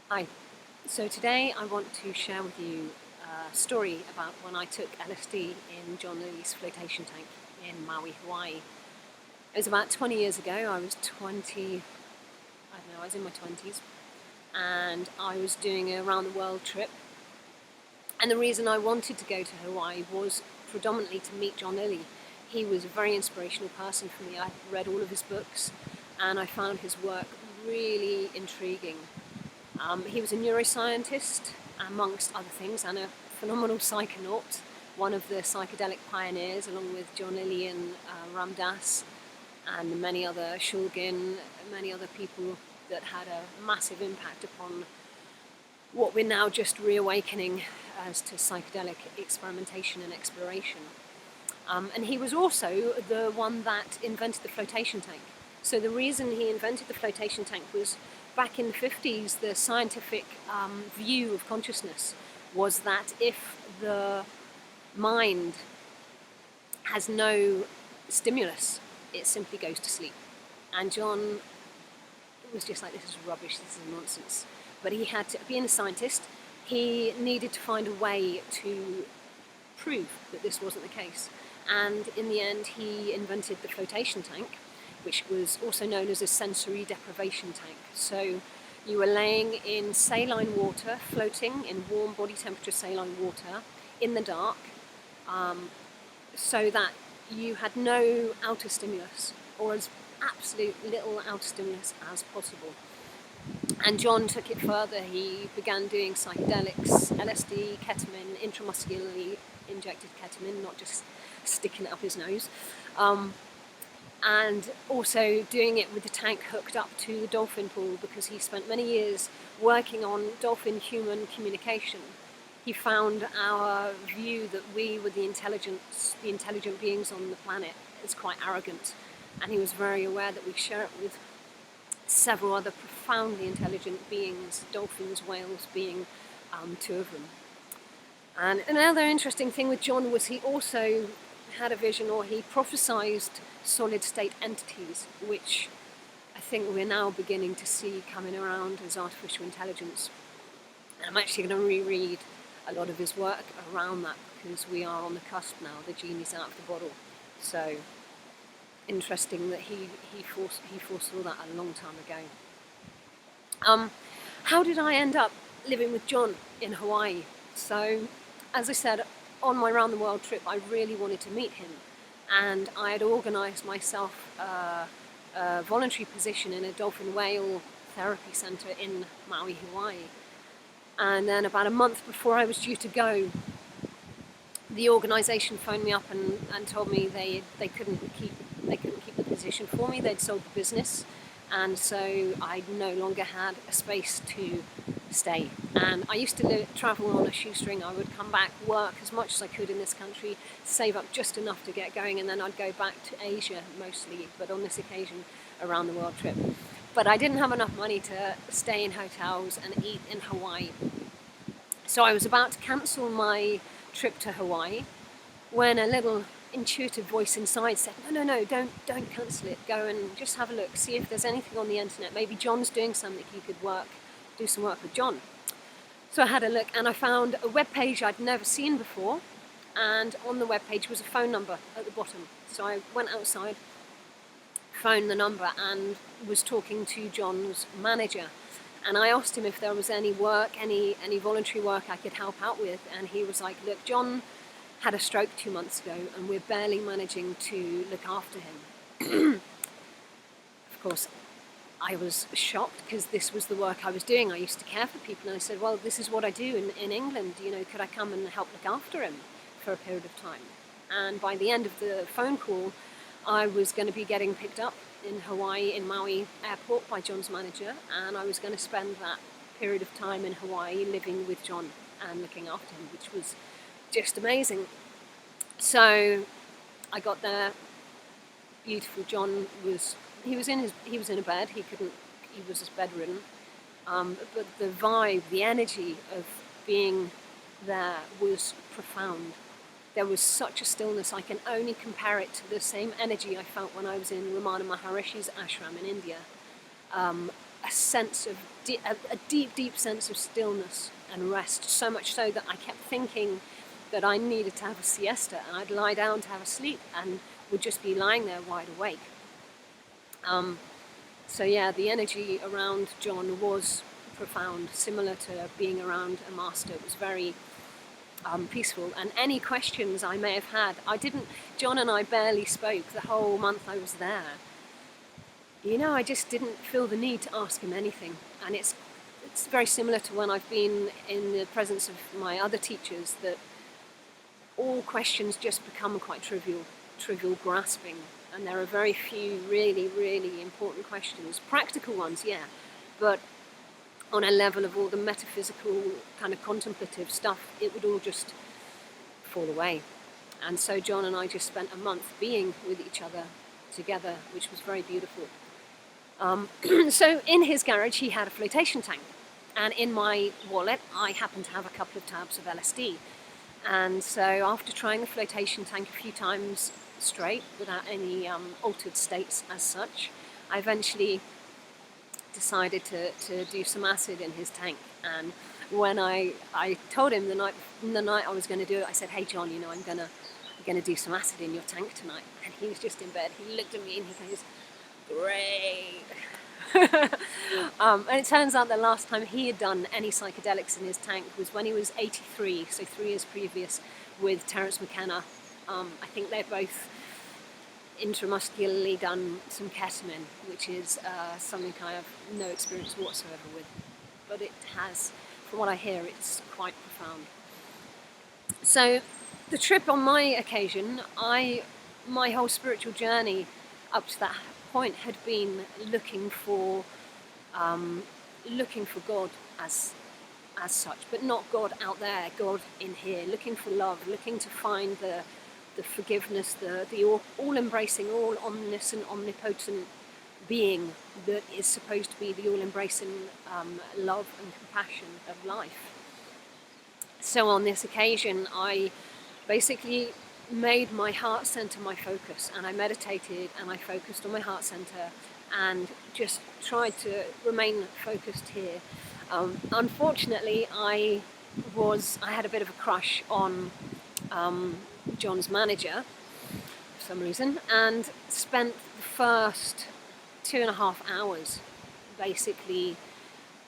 Hi. So today I want to share with you a story about when I took LSD in John Lilly's flotation tank in Maui, Hawaii. It was about 20 years ago. I was 20, I don't know, I was in my 20s, and I was doing a round the world trip. And the reason I wanted to go to Hawaii was predominantly to meet John Lilly. He was a very inspirational person for me. I read all of his books and I found his work really intriguing. He was a neuroscientist, amongst other things, and a phenomenal psychonaut, one of the psychedelic pioneers, along with John Lilly and Ram Dass, and many other Shulgin, many other people that had a massive impact upon what we're now just reawakening as to psychedelic experimentation and exploration. And he was also the one that invented the flotation tank. So the reason he invented the flotation tank was back in the 50s, the scientific view of consciousness was that if the mind has no stimulus, it simply goes to sleep. And John was just like, this is rubbish, this is nonsense. But he had to, being a scientist, he needed to find a way to prove that this wasn't the case. And in the end, he invented the flotation tank, which was also known as a sensory deprivation tank. So you were laying in saline water, floating in warm body temperature saline water in the dark, so that you had no outer stimulus, or as absolute little outer stimulus as possible. And John took it further. He began doing psychedelics, LSD, ketamine, intramuscularly injected ketamine, not just sticking it up his nose. And also doing it with the tank hooked up to the dolphin pool, because he spent many years working on dolphin-human communication. He found our view that we were the intelligent beings on the planet is quite arrogant, and he was very aware that we share it with several other profoundly intelligent beings, dolphins, whales being two of them. And another interesting thing with John was he also had a vision, or he prophesized solid state entities, which I think we're now beginning to see coming around as artificial intelligence. And I'm actually going to reread a lot of his work around that, because we are on the cusp now. The genie's out of the bottle. So interesting that he foresaw that a long time ago. How did I end up living with John in Hawaii? So, as I said, on my round the world trip, I really wanted to meet him, and I had organised myself a voluntary position in a dolphin whale therapy centre in Maui, Hawaii. And then about a month before I was due to go, the organisation phoned me up and told me they couldn't keep the position for me. They'd sold the business, and so I no longer had a space to stay. And I used to travel on a shoestring. I would come back, work as much as I could in this country, save up just enough to get going, and then I'd go back to Asia mostly, but on this occasion around the world trip. But I didn't have enough money to stay in hotels and eat in Hawaii. So I was about to cancel my trip to Hawaii when a little intuitive voice inside said, no, don't cancel it. Go and just have a look, see if there's anything on the internet. Maybe John's doing something, you could do some work with John. So I had a look and I found a web page I'd never seen before, and on the web page was a phone number at the bottom. So I went outside, phoned the number, and was talking to John's manager. And I asked him if there was any work, any voluntary work I could help out with. And he was like, look, John had a stroke 2 months ago and we're barely managing to look after him. Of course, I was shocked, because this was the work I was doing. I used to care for people, and I said, well, this is what I do in England. Could I come and help look after him for a period of time? And by the end of the phone call, I was going to be getting picked up in Hawaii, in Maui airport, by John's manager, and I was going to spend that period of time in Hawaii living with John and looking after him, which was just amazing. So I got there. Beautiful. John was in a bed. He was bedridden. But the vibe, the energy of being there was profound. There was such a stillness. I can only compare it to the same energy I felt when I was in Ramana Maharishi's ashram in India. a sense of a deep sense of stillness and rest, so much so that I kept thinking that I needed to have a siesta, and I'd lie down to have a sleep and would just be lying there wide awake. So yeah, the energy around John was profound, similar to being around a master. It was very peaceful, and any questions I may have had, John and I barely spoke the whole month I was there. I just didn't feel the need to ask him anything, and it's very similar to when I've been in the presence of my other teachers, that all questions just become quite trivial grasping, and there are very few really, really important questions. Practical ones, yeah, but on a level of all the metaphysical kind of contemplative stuff, it would all just fall away. And so John and I just spent a month being with each other together, which was very beautiful. So in his garage he had a flotation tank, and in my wallet I happened to have a couple of tabs of LSD. And so after trying the flotation tank a few times straight without any altered states as such, I eventually decided to do some acid in his tank. And when I told him the night I was going to do it, I said, "Hey John, I'm gonna do some acid in your tank tonight." And he was just in bed. He looked at me and he goes, "Great." And it turns out the last time he had done any psychedelics in his tank was when he was 83, so 3 years previous, with Terence McKenna. I think they've both intramuscularly done some ketamine, which is something I have no experience whatsoever with, but it has, from what I hear, it's quite profound. So the trip on my occasion, my whole spiritual journey up to that point had been looking for God as such, but not God out there, God in here, looking for love, looking to find the forgiveness, the all-embracing, all-omniscient, omnipotent being that is supposed to be the all-embracing love and compassion of life. So on this occasion, I basically made my heart center my focus, and I meditated and I focused on my heart center and just tried to remain focused here. Unfortunately, I had a bit of a crush on John's manager for some reason, and spent the first 2.5 hours basically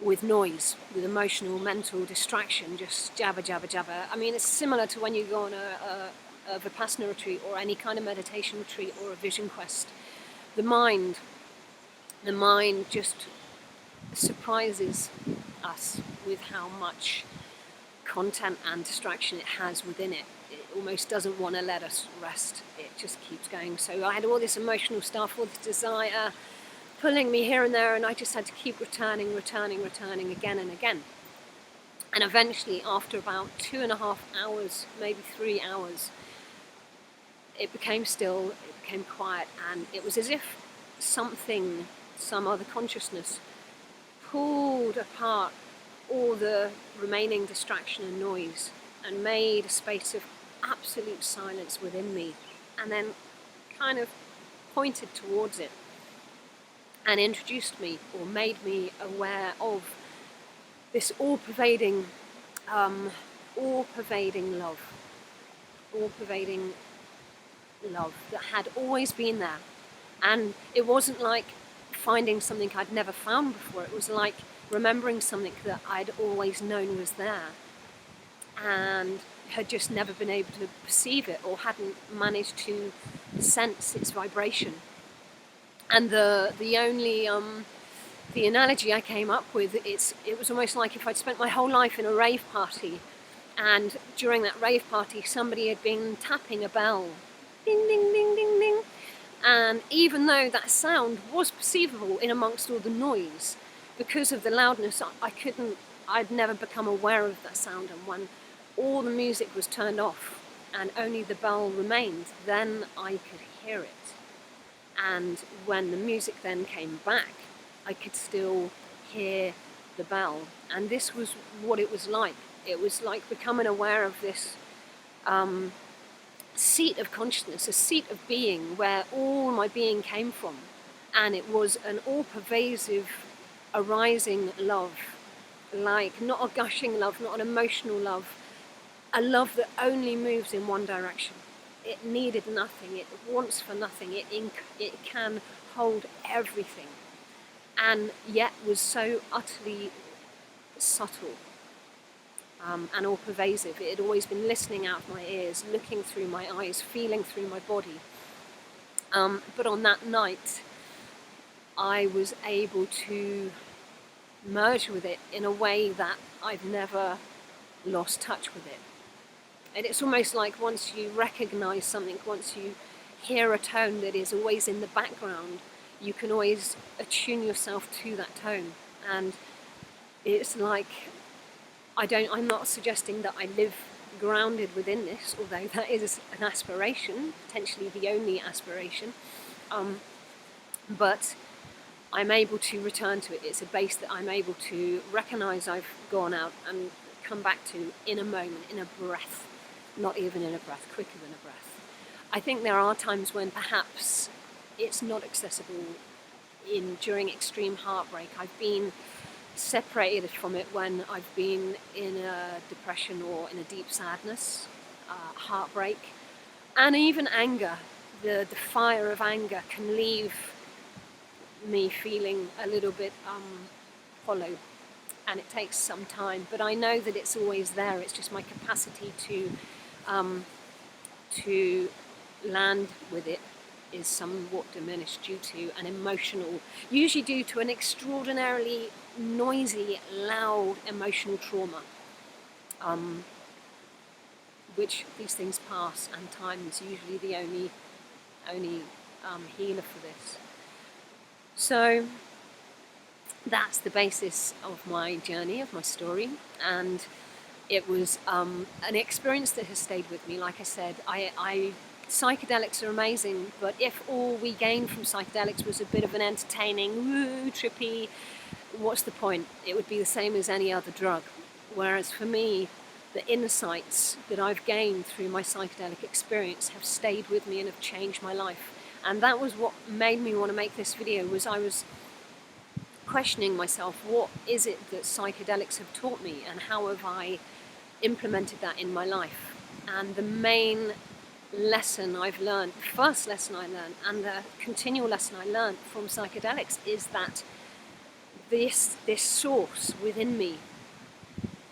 with noise, with emotional, mental distraction, just jabber, jabber, jabber. I mean, it's similar to when you go on a Vipassana retreat or any kind of meditation retreat or a vision quest. The mind just surprises us with how much content and distraction it has within it. It almost doesn't want to let us rest. It just keeps going. So I had all this emotional stuff, all this desire pulling me here and there, and I just had to keep returning again and again. And eventually, after about 2.5 hours, maybe 3 hours, it became still, it became quiet, and it was as if some other consciousness pulled apart all the remaining distraction and noise and made a space of absolute silence within me, and then kind of pointed towards it and introduced me, or made me aware of this all-pervading love, that had always been there. And it wasn't like finding something I'd never found before. It was like remembering something that I'd always known was there and had just never been able to perceive it, or hadn't managed to sense its vibration. And the only the analogy I came up with, it was almost like if I'd spent my whole life in a rave party, and during that rave party somebody had been tapping a bell, ding ding ding ding ding, and even though that sound was perceivable in amongst all the noise, because of the loudness, I'd never become aware of that sound. And when all the music was turned off and only the bell remained, then I could hear it. And when the music then came back, I could still hear the bell. And this was what it was like. It was like becoming aware of this seat of consciousness, a seat of being where all my being came from. And it was an all-pervasive a rising love, like not a gushing love, not an emotional love, a love that only moves in one direction. It needed nothing, it wants for nothing, it can hold everything, and yet was so utterly subtle and all pervasive. It had always been listening out of my ears, looking through my eyes, feeling through my body. But on that night, I was able to merge with it in a way that I've never lost touch with it. And it's almost like once you recognize something, once you hear a tone that is always in the background, you can always attune yourself to that tone. And it's like, I'm not suggesting that I live grounded within this, although that is an aspiration, potentially the only aspiration. But I'm able to return to it. It's a base that I'm able to recognize I've gone out and come back to in a moment, in a breath. Not even in a breath, quicker than a breath. I think there are times when perhaps it's not accessible during extreme heartbreak. I've been separated from it when I've been in a depression or in a deep sadness, heartbreak, and even anger. The fire of anger can leave me feeling a little bit hollow, and it takes some time, but I know that it's always there. It's just my capacity to land with it is somewhat diminished due to usually due to an extraordinarily noisy, loud emotional trauma, which these things pass, and time is usually the only healer for this. So that's the basis of my journey, of my story, and it was an experience that has stayed with me. Like I said, psychedelics are amazing, but if all we gained from psychedelics was a bit of an entertaining, woo, trippy, what's the point? It would be the same as any other drug. Whereas for me, the insights that I've gained through my psychedelic experience have stayed with me and have changed my life. And that was what made me want to make this video, was I was questioning myself, what is it that psychedelics have taught me, and how have I implemented that in my life? And the main lesson I've learned, the first lesson I learned, and the continual lesson I learned from psychedelics, is that this source within me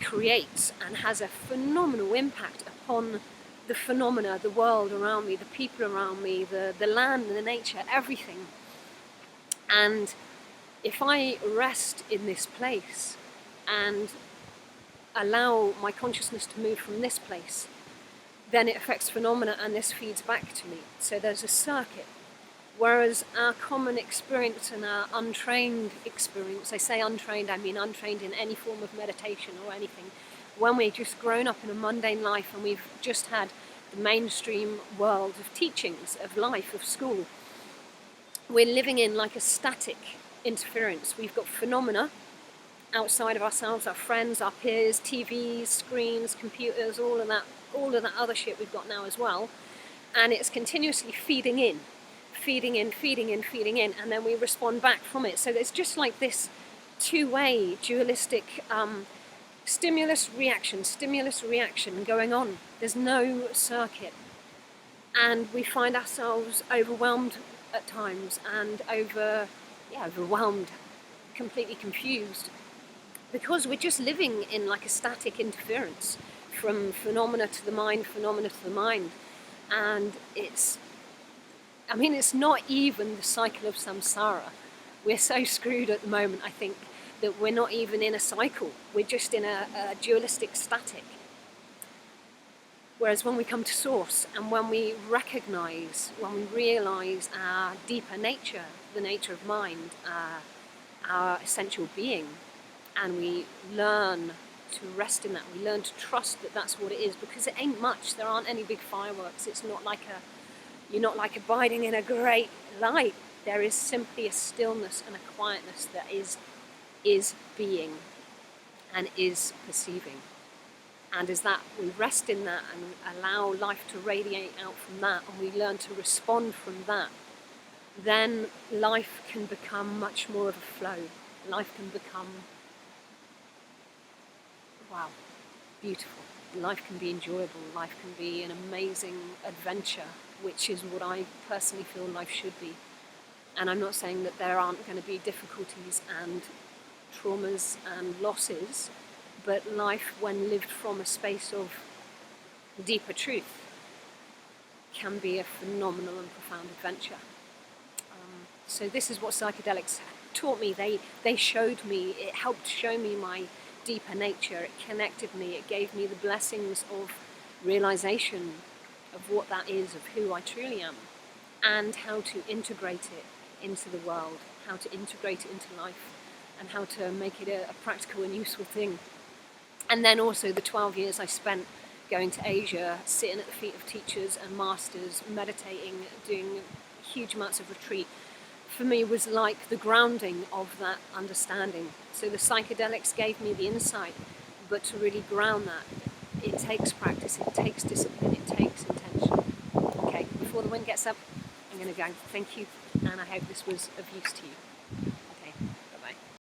creates and has a phenomenal impact upon the phenomena, the world around me, the people around me, the land, the nature, everything. And if I rest in this place and allow my consciousness to move from this place, then it affects phenomena and this feeds back to me. So there's a circuit. Whereas our common experience and our untrained experience, I say untrained, I mean untrained in any form of meditation or anything, when we've just grown up in a mundane life and we've just had the mainstream world of teachings, of life, of school, we're living in like a static interference. We've got phenomena outside of ourselves, our friends, our peers, TVs, screens, computers, all of that other shit we've got now as well, and it's continuously feeding in, and then we respond back from it. So there's just like this two-way dualistic stimulus reaction going on. There's no circuit, and we find ourselves overwhelmed at times, and overwhelmed, completely confused, because we're just living in like a static interference from phenomena to the mind, and it's not even the cycle of samsara. We're so screwed at the moment, I think, that we're not even in a cycle. We're just in a dualistic static. Whereas when we come to source, and when we realize our deeper nature, the nature of mind, our essential being, and we learn to rest in that, we learn to trust that that's what it is, because it ain't much. There aren't any big fireworks. It's not like you're not like abiding in a great light. There is simply a stillness and a quietness that is being and is perceiving. And as that, we rest in that and allow life to radiate out from that, and we learn to respond from that, then life can become much more of a flow. life can become, wow, beautiful. Life can be enjoyable. Life can be an amazing adventure, which is what I personally feel life should be. And I'm not saying that there aren't going to be difficulties and traumas and losses, but life, when lived from a space of deeper truth, can be a phenomenal and profound adventure. So this is what psychedelics taught me. They showed me, it helped show me my deeper nature. It connected me. It gave me the blessings of realization of what that is, of who I truly am, and how to integrate it into the world, how to integrate it into life, and how to make it a practical and useful thing. And then also the 12 years I spent going to Asia, sitting at the feet of teachers and masters, meditating, doing huge amounts of retreat, for me was like the grounding of that understanding. So the psychedelics gave me the insight, but to really ground that, it takes practice, it takes discipline, it takes intention. Okay, before the wind gets up, I'm going to go. Thank you, and I hope this was of use to you.